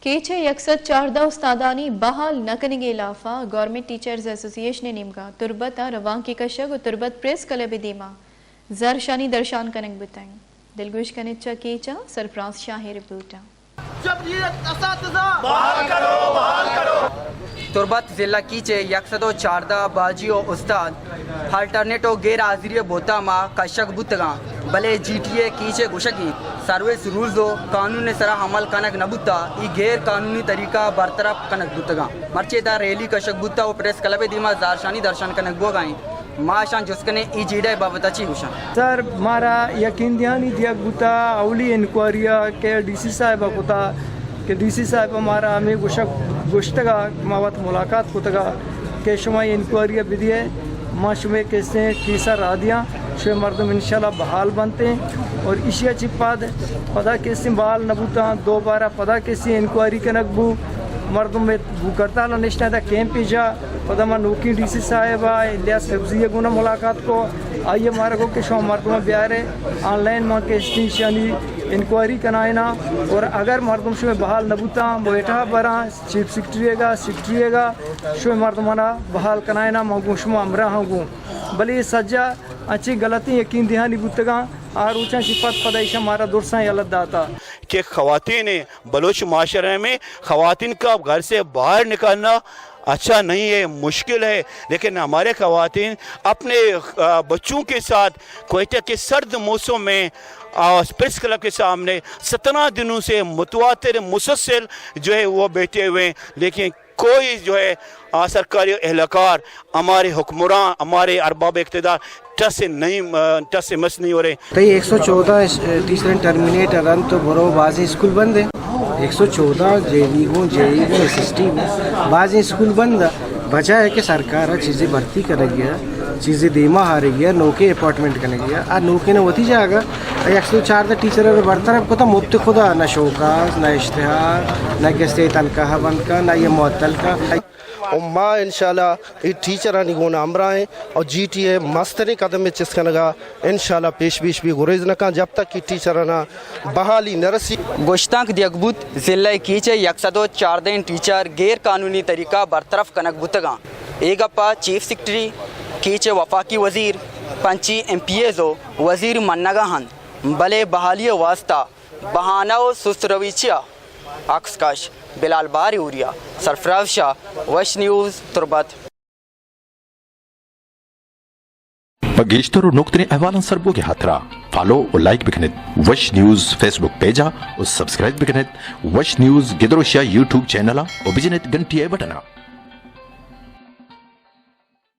केचे यकसद 14 उस्तादानी बहाल नकनिगे इलाफा government teachers association निमगा तुरबत रवां की कशग और तुरबत प्रेस क्लब दीमा जरशानी दर्शान कनक बताएं दिलगुश कनिचा केचा सरफराज शाही रिपोर्टर तुरबत जिला कीचे यकसदो 14 बाजियो उस्ताद अल्टरनेटो गैर हाजिरी बोता मा कशक बुतगा भले जीटीए कीचे गुशकी सर्विस रूल्सो कानून सरा अमल कनक नबुता ई गैर कानूनी तरीका बरतरफ कनक बुतगा मर्चेदा रैली कशक बुता और प्रेस क्लब दीमा जारशानी दर्शन कनक बोगाई माशान जुस्कने ई जीडे बाबतची गुशा सर मारा यकीन ध्यानी दिया बुता अवली इंक्वायरिया के डीसी साहब कुता कि डीसी साहब हमारा हमें गुश्तगा मावत मुलाकात कुतगा के शुमा इंक्वायरिया विधिये माँ शुमे कैसे कीसा रादियाँ शुमे मर्दम इंशाल्लाह बहाल बनते हैं और इशिया चिपाद पदा कैसे बहाल नबूता दोबारा पदा कैसे इंक्वायरी के नकबू मर्दम में करता निश्चित था कैंप जा पदमा नोकी डीसी साहब लिया सब्जी गुना मुलाकात को आइए हमारे को कि शो मर्दम ब्यारे ऑनलाइन माँ के स्टेशनी इंक्वायरी कराना और अगर मर्दम शो बहाल नबूता बैठा बरा चीफ सेक्रेटरीगा शो मर्दमाना बहाल कराना मगू शुमा अमरा हूँ भले सज्जा अच्छी गलती यकीन दहानी बुतगा और ऊँचा शिपत पदाइश हमारा दुरसा अलग दाता कि ख़वातीन बलोच माशरे में ख़वातीन का घर से बाहर निकलना अच्छा नहीं है, मुश्किल है, लेकिन हमारे ख़वातीन अपने बच्चों के साथ कोयटा के सर्द मौसम में प्रेस क्लब के सामने 17 दिनों से मुतवातिर मुसलसल जो है वो बैठे हुए हैं, लेकिन कोई जो है सरकारी एहलकार हमारे हुक्मरान हमारे अरबाब इक़्तिदार टस से मस नहीं हो रहे। तो 114 टीचर टर्मिनेट रन तो बरो बाज़ स्कूल बंद है 114 जेई एसएसटी में बाज़ स्कूल बंद बचा है कि सरकार चीज़ें भर्ती कर गया चीज़ें देमा आ रही है नौके अपॉइंटमेंट करने गया आ नौके ने होती जाएगा 104 टीचर बरतरफ को तो मुफ्त खुदा न शोकास न इश्तिहार न किसी तनख्वाह बंद का न ये मुअत्तल का और माँ इंशाल्लाह टीचर निगोना अमरा है और जीटीए मस्तरी कदम में चिस्कनगा इंशाल्लाह पेश भी गुरेज न का जब तक कि टीचर ना बहाली नरसी गोश्तांक दियकबूत जिला कीचे यकसदो 14 टीचर गैर कानूनी तरीका बरतरफ कनक बुतगा एगप्पा चीफ सेक्रेटरी कीचे वफाकी वजीर पंची MPAजो वजीर मन्नगा हन भले बहाली वास्ता बहाना सुस्त रवीचिया अक्सकाश बिलाल बारी उरिया सरफराज शाह वश न्यूज़ तुरबत बगेश्तर और नुक्तने अहवालन सरबो के हाथरा फॉलो और लाइक बिकनेत वश न्यूज़ फेसबुक पेजा और सब्सक्राइब बिकनेत वश न्यूज़ गिदरोशिया यूट्यूब चैनल और बिजनेत घंटी बटना।